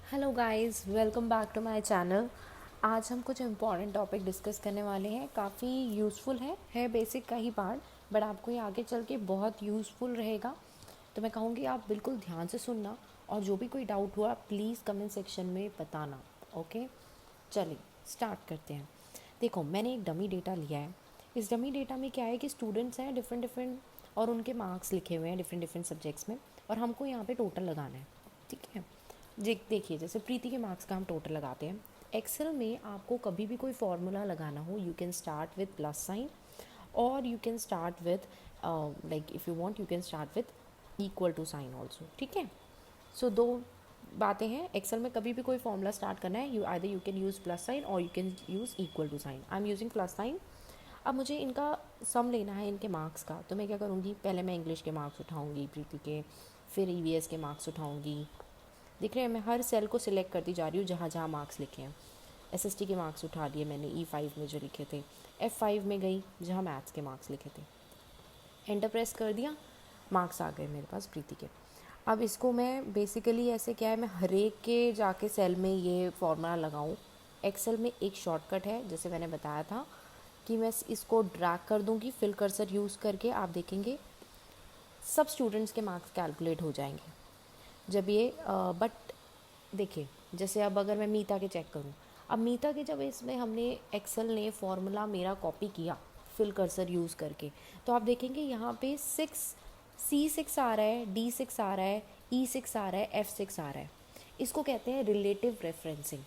Hello guys, welcome back to my channel. आज हम कुछ इम्पॉर्टेंट टॉपिक डिस्कस करने वाले हैं। काफ़ी यूज़फुल है बेसिक का ही पार्ट, बट आपको ये आगे चल के बहुत यूज़फुल रहेगा। तो मैं कहूँगी आप बिल्कुल ध्यान से सुनना, और जो भी कोई डाउट हुआ प्लीज़ कमेंट सेक्शन में बताना। ओके, चलिए स्टार्ट करते हैं। देखो, मैंने एक डमी डेटा लिया है। इस डमी डेटा में क्या है कि स्टूडेंट्स हैं डिफरेंट डिफरेंट, और उनके मार्क्स लिखे हुए हैं डिफरेंट डिफरेंट सब्जेक्ट्स में, और हमको यहाँ पे टोटल लगाना है। ठीक है, देखिए, जैसे प्रीति के मार्क्स का हम टोटल लगाते हैं। एक्सेल में आपको कभी भी कोई फार्मूला लगाना हो, you can start with plus sign, और you can start with like if you want you can start with equal to sign also. ठीक है, सो दो बातें हैं। एक्सेल में कभी भी कोई फॉर्मूला स्टार्ट करना है, you can use plus sign और you can use equal to sign. I am using plus sign. अब मुझे इनका सम लेना है, इनके मार्क्स का। तो मैं क्या करूँगी, पहले मैं इंग्लिश के मार्क्स उठाऊँगी प्रीति के, फिर ईवीएस के मार्क्स उठाऊँगी। दिख रहे हैं, मैं हर सेल को सिलेक्ट करती जा रही हूँ जहाँ जहाँ मार्क्स लिखे हैं। एसएसटी के मार्क्स उठा लिए मैंने E5 में जो लिखे थे। F5 में गई जहाँ मैथ्स के मार्क्स लिखे थे। एंटर प्रेस कर दिया, मार्क्स आ गए मेरे पास प्रीति के। अब इसको मैं बेसिकली ऐसे क्या है, मैं हर एक के जाके सेल में ये फॉर्मूला लगाऊं। एक्सेल में एक शॉर्टकट है, जैसे मैंने बताया था कि मैं इसको ड्रैग कर दूंगी फिल कर्सर यूज़ करके। आप देखेंगे सब स्टूडेंट्स के मार्क्स कैलकुलेट हो जाएंगे जब ये बट देखिए, जैसे अब अगर मैं मीता के चेक करूं, अब मीता के जब इसमें हमने एक्सेल ने फॉर्मूला मेरा कॉपी किया फिल कर्सर यूज़ करके, तो आप देखेंगे यहाँ पे 6C6 आ रहा है, D6 आ रहा है, E6 आ रहा है, F6 आ रहा है। इसको कहते हैं relative referencing.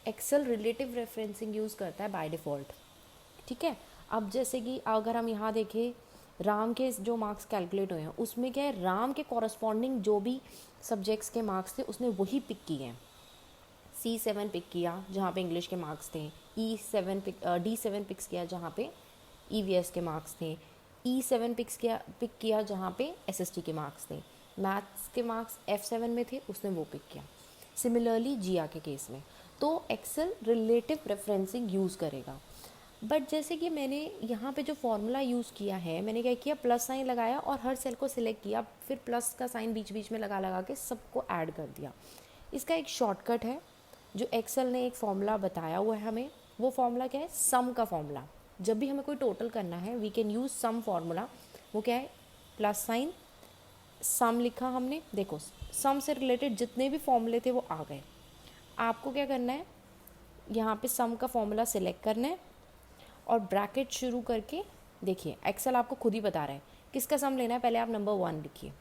Excel relative referencing use करता है बाय डिफ़ॉल्ट। ठीक है, अब जैसे कि अगर हम यहाँ देखें, राम के जो मार्क्स कैलकुलेट हुए हैं उसमें क्या है, राम के कॉरस्पॉन्डिंग जो भी सब्जेक्ट्स के मार्क्स थे उसने वही पिक किए हैं। C7 पिक किया जहाँ पे इंग्लिश के मार्क्स थे, D7 पिक्स किया जहाँ पे ईवीएस के मार्क्स थे, E7 पिक किया जहाँ पे एसएसटी के मार्क्स थे, मैथ्स के मार्क्स F7 में थे, उसने वो पिक किया। सिमिलरली जिया के केस में तो एक्सेल रिलेटिव रेफरेंसिंग यूज़ करेगा। बट जैसे कि मैंने यहाँ पे जो फॉर्मूला यूज़ किया है, मैंने क्या किया, प्लस साइन लगाया और हर सेल को सिलेक्ट किया, फिर प्लस का साइन बीच बीच में लगा लगा के सबको ऐड कर दिया। इसका एक शॉर्टकट है जो एक्सेल ने एक फॉर्मूला बताया हुआ है हमें। वो फॉर्मूला क्या है, सम का फॉर्मूला। जब भी हमें कोई टोटल करना है we can use sum formula. वो क्या है, प्लस साइन, सम लिखा हमने। देखो, सम से रिलेटेड जितने भी फॉर्मूले थे वो आ गए। आपको क्या करना है, यहाँ पे सम का फॉर्मूला सिलेक्ट करना है और ब्रैकेट शुरू करके, देखिए एक्सेल आपको खुद ही बता रहा है किसका सम लेना है। पहले आप नंबर 1 लिखिए,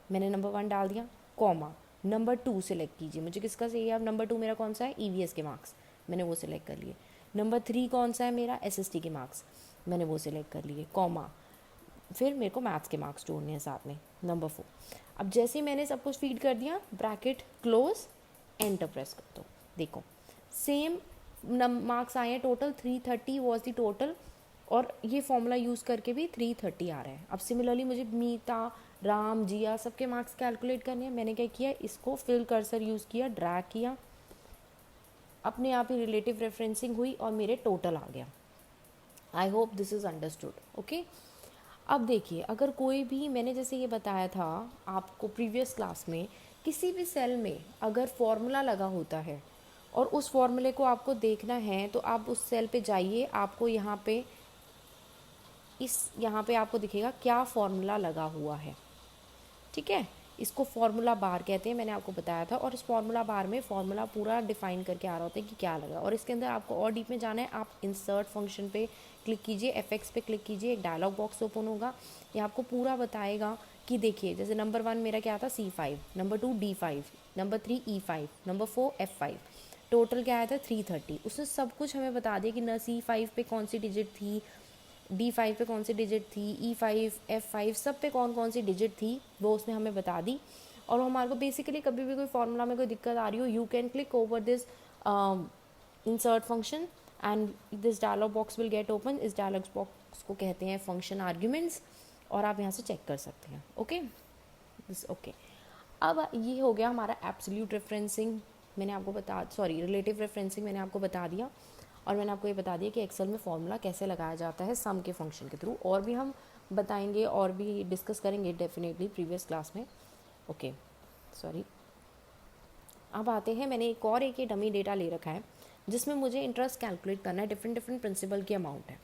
मैंने नंबर 1 डाल दिया, कॉमा नंबर 2 सिलेक्ट कीजिए। मुझे किसका चाहिए, अब नंबर 2 मेरा कौन सा है, ईवीएस के मार्क्स, मैंने वो सिलेक्ट कर लिए। नंबर 3 कौन सा है मेरा, एसएसटी के मार्क्स, मैंने वो सिलेक्ट कर लिए, कॉमा फिर मेरे को मैथ्स के मार्क्स जोड़ने हैं साथ में, नंबर 4। अब जैसे ही मैंने सब कुछ फीड कर दिया, ब्रैकेट क्लोज, एंटर प्रेस कर दो। देखो, सेम मार्क्स आए हैं, टोटल 330 वॉज द टोटल, और ये फॉर्मूला यूज़ करके भी 330 आ रहा है। अब सिमिलरली मुझे मीता, राम, जिया सबके मार्क्स कैलकुलेट करने हैं। मैंने क्या किया, इसको फिल कर्सर यूज़ किया, ड्रैग किया, अपने आप ही रिलेटिव रेफरेंसिंग हुई और मेरे टोटल आ गया। I hope this is understood. Okay, अब देखिए, अगर कोई भी, मैंने जैसे ये बताया था आपको प्रीवियस क्लास में, किसी भी सेल में अगर फॉर्मूला लगा होता है और उस फॉर्मूले को आपको देखना है, तो आप उस सेल पे जाइए, आपको यहाँ पे आपको दिखेगा क्या फॉर्मूला लगा हुआ है। ठीक है, इसको फार्मूला बार कहते हैं, मैंने आपको बताया था। और इस फार्मूला बार में फार्मूला पूरा डिफाइन करके आ रहा होता है कि क्या लगा। और इसके अंदर आपको और डीप में जाना है, आप इंसर्ट फंक्शन पे क्लिक कीजिए, एफएक्स पे क्लिक कीजिए, एक डायलॉग बॉक्स ओपन होगा। ये आपको पूरा बताएगा कि देखिए, जैसे नंबर 1 मेरा क्या था, C5, number 2 D5, number 3 E5, number 4 F5, total क्या आया था 330। उसने सब कुछ हमें बता दिया कि न C5 पे कौन सी डिजिट थी, D5 पे कौन सी डिजिट थी, E5, F5 सब पे कौन कौन सी डिजिट थी, वो उसने हमें बता दी। और हमारे को बेसिकली कभी भी कोई फार्मूला में कोई दिक्कत आ रही हो, you can click over this insert function and this dialog box will get open. इस डायलॉग बॉक्स को कहते हैं फंक्शन आर्ग्यूमेंट्स, और आप यहाँ से चेक कर सकते हैं। Okay, this okay. अब ये हो गया हमारा एब्सोल्यूट रेफरेंसिंग, मैंने आपको रिलेटिव रेफरेंसिंग मैंने आपको बता दिया। और मैंने आपको ये बता दिया कि एक्सेल में फॉर्मूला कैसे लगाया जाता है सम के फंक्शन के थ्रू। और भी हम बताएंगे और भी डिस्कस करेंगे डेफिनेटली प्रीवियस क्लास में। Okay, sorry. अब आते हैं, मैंने एक ये डमी डेटा ले रखा है जिसमें मुझे इंटरेस्ट कैलकुलेट करना है, डिफरेंट डिफरेंट प्रिंसिपल की अमाउंट है।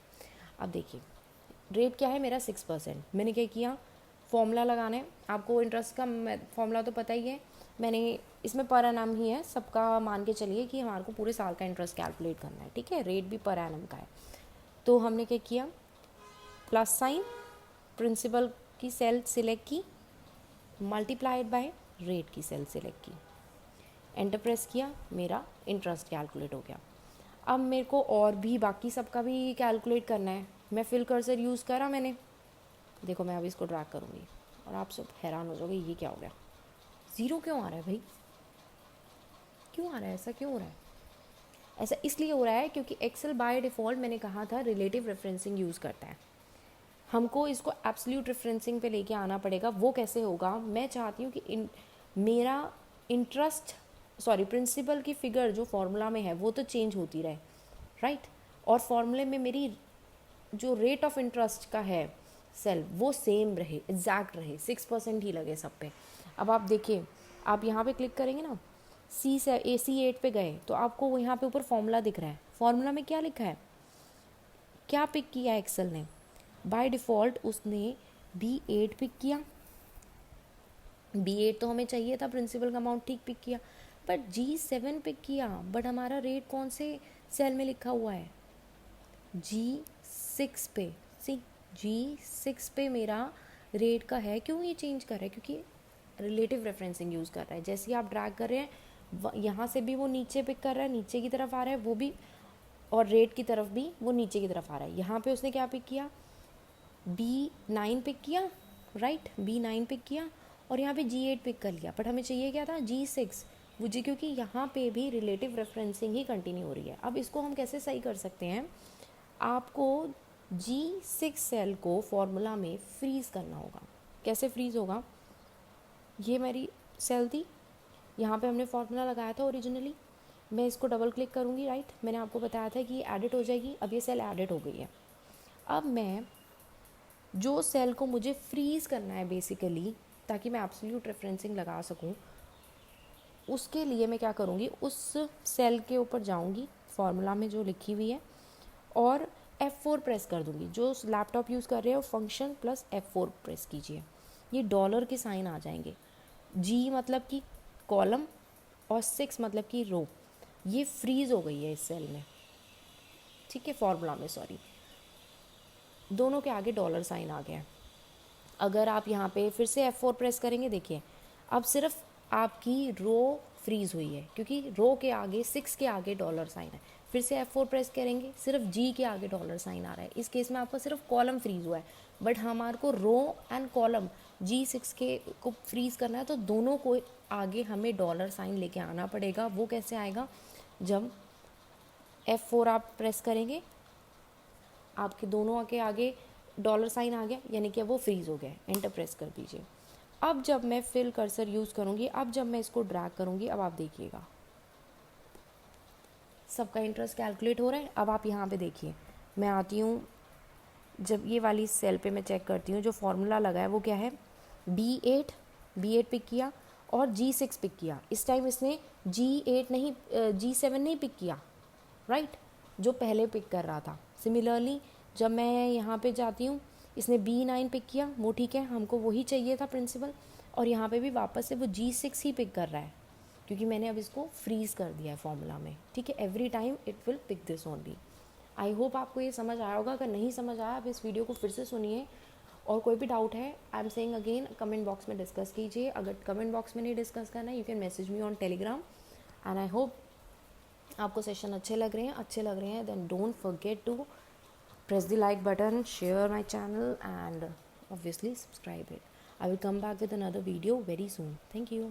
अब देखिए रेट क्या है मेरा 6%। मैंने क्या किया, फॉर्मूला लगाना है। आपको इंटरेस्ट का फॉर्मूला तो पता ही है, मैंने इसमें पर एनम ही है, सबका मान के चलिए कि हमारे को पूरे साल का इंटरेस्ट कैलकुलेट करना है, ठीक है। रेट भी पर एनम का है, तो हमने क्या किया, प्लस साइन, प्रिंसिपल की सेल सिलेक्ट की, मल्टीप्लाइड बाय रेट की सेल सिलेक्ट की, एंटर प्रेस किया, मेरा इंटरेस्ट कैलकुलेट हो गया। अब मेरे को और भी बाकी सबका भी कैलकुलेट करना है। मैं फिल कर्सर यूज़ करा मैंने, देखो मैं अभी इसको ड्रैग करूँगी और आप सब हैरान हो जाओगे ये क्या हो गया, ज़ीरो क्यों आ रहा है भाई, क्यों आ रहा है, ऐसा क्यों हो रहा है। ऐसा इसलिए हो रहा है क्योंकि एक्सेल बाय डिफ़ॉल्ट मैंने कहा था रिलेटिव रेफरेंसिंग यूज़ करता है, हमको इसको एब्सोल्यूट रेफरेंसिंग पे लेके आना पड़ेगा। वो कैसे होगा, मैं चाहती हूँ कि मेरा इंटरेस्ट प्रिंसिपल की फिगर जो फॉर्मूला में है वो तो चेंज होती रहे, राइट, और फॉर्मूले में मेरी जो रेट ऑफ इंटरेस्ट का है सेल वो सेम रहे, एग्जैक्ट रहे, 6% ही लगे सब पे। अब आप देखिए, आप यहाँ पे क्लिक करेंगे ना, C8 पे गए तो आपको यहाँ पे ऊपर फॉर्मूला दिख रहा है। फॉर्मूला में क्या लिखा है, क्या पिक किया एक्सेल ने, बाय डिफ़ॉल्ट उसने B8 पिक किया। B8 तो हमें चाहिए था, प्रिंसिपल का अमाउंट ठीक पिक किया, बट G7 पिक किया, बट हमारा रेट कौन से सेल में लिखा हुआ है, G6 पे। सी G6 पे मेरा रेट का है, क्यों ये चेंज कर रहा है, क्योंकि रिलेटिव रेफरेंसिंग यूज़ कर रहा है। जैसे ही आप ड्रैग कर रहे हैं यहाँ से भी वो नीचे पिक कर रहा है, नीचे की तरफ आ रहा है वो भी, और रेट की तरफ भी वो नीचे की तरफ आ रहा है। यहाँ पे उसने क्या पिक किया, B9 पिक किया, राइट, B9 पिक किया, और यहाँ पे G8 पिक कर लिया, बट हमें चाहिए क्या था, G6, मुझे, क्योंकि यहाँ पे भी रिलेटिव रेफरेंसिंग ही कंटिन्यू हो रही है। अब इसको हम कैसे सही कर सकते हैं, आपको G6 सेल को फॉर्मूला में फ्रीज़ करना होगा। कैसे फ्रीज़ होगा, ये मेरी सेल थी, यहाँ पे हमने फॉर्मूला लगाया था ओरिजिनली, मैं इसको डबल क्लिक करूँगी, राइट, मैंने आपको बताया था कि ये एडिट हो जाएगी। अब ये सेल एडिट हो गई है। अब मैं जो सेल को मुझे फ्रीज़ करना है बेसिकली, ताकि मैं एब्सोल्यूट रेफरेंसिंग लगा सकूं, उसके लिए मैं क्या करूँगी, उस सेल के ऊपर जाऊँगी फॉर्मूला में जो लिखी हुई है और F4 प्रेस कर दूँगी। जो लैपटॉप यूज़ कर रहे हो फंक्शन प्लस F4 प्रेस कीजिए, ये डॉलर के साइन आ जाएंगे। G मतलब कि कॉलम और 6 मतलब कि रो, ये फ्रीज़ हो गई है इस सेल में, ठीक है, फॉर्मूला में, सॉरी, दोनों के आगे डॉलर साइन आ गया है। अगर आप यहाँ पे फिर से F4 प्रेस करेंगे, देखिए अब सिर्फ आपकी रो फ्रीज़ हुई है, क्योंकि रो के आगे 6 के आगे डॉलर साइन है। फिर से F4 प्रेस करेंगे, सिर्फ G के आगे डॉलर साइन आ रहा है। इस केस में आपका सिर्फ कॉलम फ्रीज़ हुआ है, बट हमारे को रो एंड कॉलम G6 के को फ्रीज़ करना है, तो दोनों को आगे हमें डॉलर साइन लेके आना पड़ेगा। वो कैसे आएगा, जब F4 आप प्रेस करेंगे, आपके दोनों के आगे डॉलर साइन आ गया, यानी कि वो फ्रीज़ हो गया। एंटर प्रेस कर दीजिए। अब जब मैं फिल कर्सर यूज़ करूँगी, अब जब मैं इसको ड्रैग करूँगी, अब आप देखिएगा सबका इंटरेस्ट कैलकुलेट हो रहा है। अब आप यहाँ पे देखिए, मैं आती हूँ, जब ये वाली सेल पे मैं चेक करती हूँ, जो फॉर्मूला लगा है वो क्या है, B8 पिक किया और G6 पिक किया। इस टाइम इसने G8 नहीं, G7 नहीं पिक किया, राइट, जो पहले पिक कर रहा था। सिमिलरली जब मैं यहाँ पे जाती हूँ, इसने B9 पिक किया, वो ठीक है, हमको वही चाहिए था प्रिंसिपल, और यहाँ पे भी वापस से वो G6 ही पिक कर रहा है, क्योंकि मैंने अब इसको फ्रीज़ कर दिया है फॉर्मूला में, ठीक है। Every time it will pick this only. I hope आपको ये समझ आया होगा। अगर नहीं समझ आया, आप इस वीडियो को फिर से सुनिए, और कोई भी डाउट है, I am saying again, comment box में डिस्कस कीजिए। अगर कमेंट बॉक्स में नहीं डिस्कस करना है, you can message me on Telegram. And I hope आपको सेशन अच्छे लग रहे हैं, then don't forget to press the like button, share my channel, and obviously subscribe it. I will come back with another video very soon. Thank you.